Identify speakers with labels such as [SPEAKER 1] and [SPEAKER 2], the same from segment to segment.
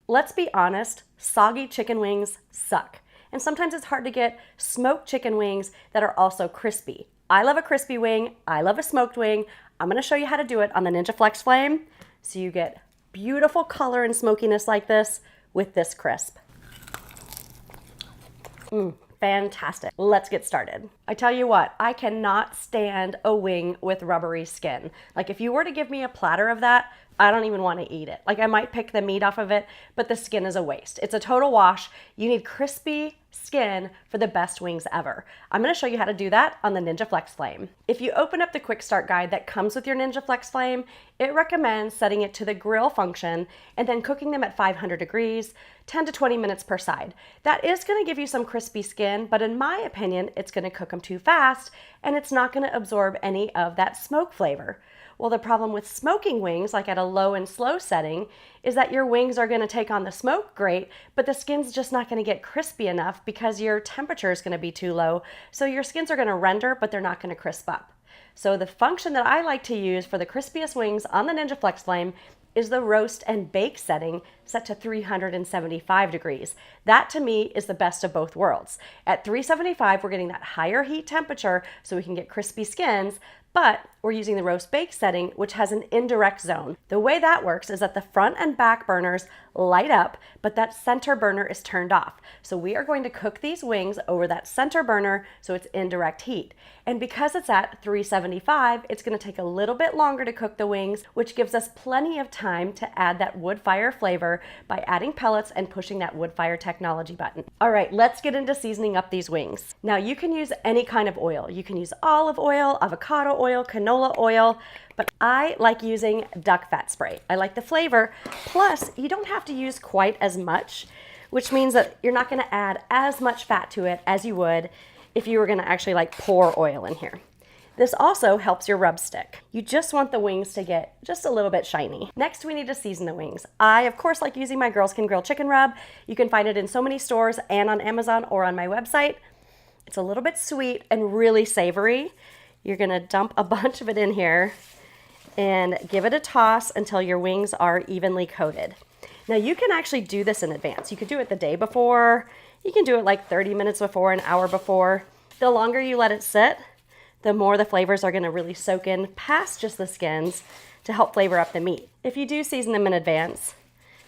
[SPEAKER 1] Let's be honest, soggy chicken wings suck. And sometimes it's hard to get smoked chicken wings that are also crispy. I love a crispy wing. I love a smoked wing. I'm gonna show you how to do it on the Ninja Flex Flame so you get beautiful color and smokiness like this with this crisp. Fantastic. Let's get started. I tell you what, I cannot stand a wing with rubbery skin. Like if you were to give me a platter of that, I don't even want to eat it. Like I might pick the meat off of it, but the skin is a waste. It's a total wash. You need crispy skin for the best wings ever. I'm going to show you how to do that on the Ninja Flex Flame. If you open up the quick start guide that comes with your Ninja Flex Flame, it recommends setting it to the grill function and then cooking them at 500 degrees, 10 to 20 minutes per side. That is going to give you some crispy skin, but in my opinion, it's going to cook them too fast and it's not going to absorb any of that smoke flavor. Well, the problem with smoking wings, like at a low and slow setting, is that your wings are going to take on the smoke great, but the skin's just not going to get crispy enough because your temperature is going to be too low. So your skins are going to render, but they're not going to crisp up. So the function that I like to use for the crispiest wings on the Ninja Flex Flame is the roast and bake setting set to 375 degrees. That to me is the best of both worlds. At 375, we're getting that higher heat temperature so we can get crispy skins, but we're using the roast bake setting, which has an indirect zone. The way that works is that the front and back burners light up, but that center burner is turned off. So we are going to cook these wings over that center burner so it's indirect heat. And because it's at 375, it's going to take a little bit longer to cook the wings, which gives us plenty of time to add that wood fire flavor by adding pellets and pushing that wood fire technology button. All right, let's get into seasoning up these wings. Now you can use any kind of oil. You can use olive oil, avocado oil, canola oil, but I like using duck fat spray. I like the flavor. Plus, you don't have to use quite as much, which means that you're not going to add as much fat to it as you would if you were going to actually like pour oil in here. This also helps your rub stick. You just want the wings to get just a little bit shiny. Next, we need to season the wings. I, of course, like using my Girls Can Grill chicken rub. You can find it in so many stores and on Amazon or on my website. It's a little bit sweet and really savory. You're gonna dump a bunch of it in here and give it a toss until your wings are evenly coated. Now you can actually do this in advance. You could do it the day before. You can do it like 30 minutes before, an hour before. The longer you let it sit, the more the flavors are gonna really soak in past just the skins to help flavor up the meat. If you do season them in advance,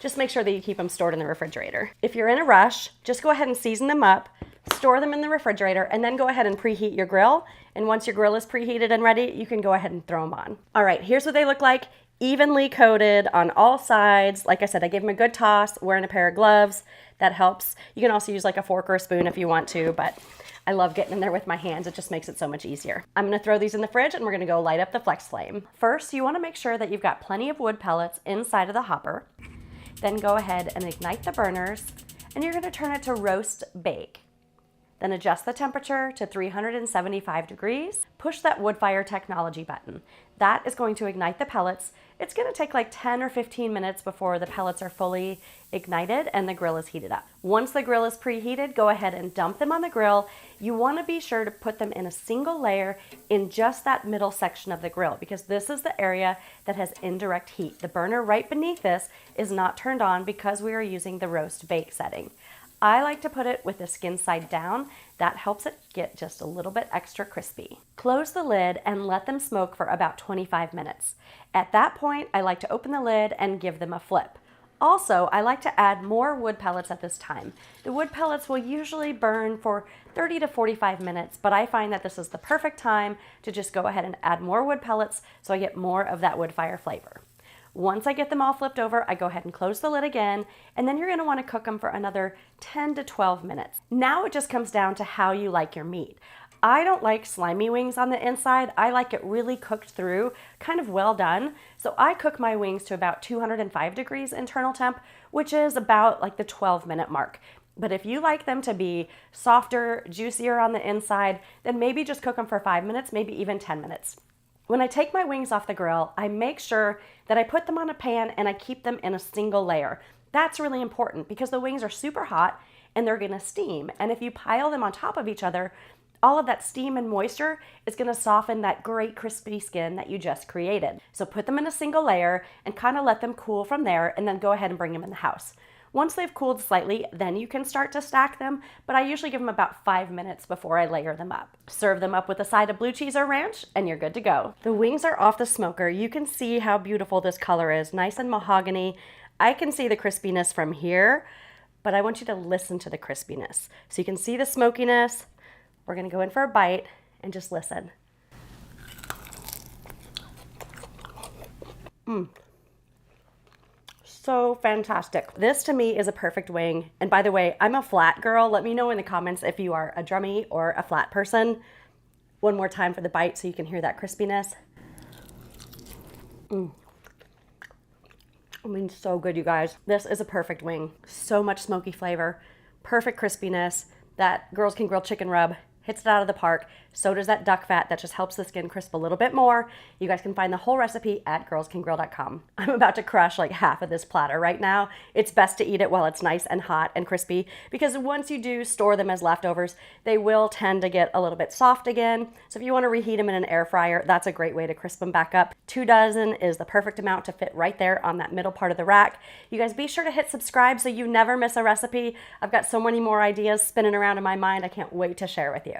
[SPEAKER 1] just make sure that you keep them stored in the refrigerator. If you're in a rush, just go ahead and season them up, store them in the refrigerator, and then go ahead and preheat your grill. And once your grill is preheated and ready, you can go ahead and throw them on. All right, here's what they look like. Evenly coated on all sides. Like I said, I gave them a good toss, wearing a pair of gloves. That helps. You can also use like a fork or a spoon if you want to, but I love getting in there with my hands. It just makes it so much easier. I'm gonna throw these in the fridge and we're gonna go light up the Flex Flame. First, you wanna make sure that you've got plenty of wood pellets inside of the hopper. Then go ahead and ignite the burners and you're gonna turn it to roast bake. Then adjust the temperature to 375 degrees. Push that wood fire technology button. That is going to ignite the pellets. It's gonna take like 10 or 15 minutes before the pellets are fully ignited and the grill is heated up. Once the grill is preheated, go ahead and dump them on the grill. You wanna be sure to put them in a single layer in just that middle section of the grill because this is the area that has indirect heat. The burner right beneath this is not turned on because we are using the roast bake setting. I like to put it with the skin side down. That helps it get just a little bit extra crispy. Close the lid and let them smoke for about 25 minutes. At that point, I like to open the lid and give them a flip. Also, I like to add more wood pellets at this time. The wood pellets will usually burn for 30 to 45 minutes, but I find that this is the perfect time to just go ahead and add more wood pellets so I get more of that wood fire flavor. Once I get them all flipped over, I go ahead and close the lid again, and then you're gonna wanna cook them for another 10 to 12 minutes. Now it just comes down to how you like your meat. I don't like slimy wings on the inside. I like it really cooked through, kind of well done. So I cook my wings to about 205 degrees internal temp, which is about like the 12-minute mark. But if you like them to be softer, juicier on the inside, then maybe just cook them for 5 minutes, maybe even 10 minutes. When I take my wings off the grill, I make sure that I put them on a pan and I keep them in a single layer. That's really important because the wings are super hot and they're gonna steam. And if you pile them on top of each other, all of that steam and moisture is gonna soften that great crispy skin that you just created. So put them in a single layer and kind of let them cool from there and then go ahead and bring them in the house. Once they've cooled slightly, then you can start to stack them, but I usually give them about 5 minutes before I layer them up. Serve them up with a side of blue cheese or ranch, and you're good to go. The wings are off the smoker. You can see how beautiful this color is, nice and mahogany. I can see the crispiness from here, but I want you to listen to the crispiness. So you can see the smokiness. We're gonna go in for a bite and just listen. So fantastic. This to me is a perfect wing. And by the way, I'm a flat girl. Let me know in the comments if you are a drummy or a flat person. One more time for the bite so you can hear that crispiness. I mean, so good, you guys. This is a perfect wing. So much smoky flavor, perfect crispiness. That Girls Can Grill chicken rub hits it out of the park. So does that duck fat that just helps the skin crisp a little bit more. You guys can find the whole recipe at girlscangrill.com. I'm about to crush like half of this platter right now. It's best to eat it while it's nice and hot and crispy, because once you do store them as leftovers, they will tend to get a little bit soft again. So if you want to reheat them in an air fryer, that's a great way to crisp them back up. 2 dozen is the perfect amount to fit right there on that middle part of the rack. You guys be sure to hit subscribe so you never miss a recipe. I've got so many more ideas spinning around in my mind. I can't wait to share with you.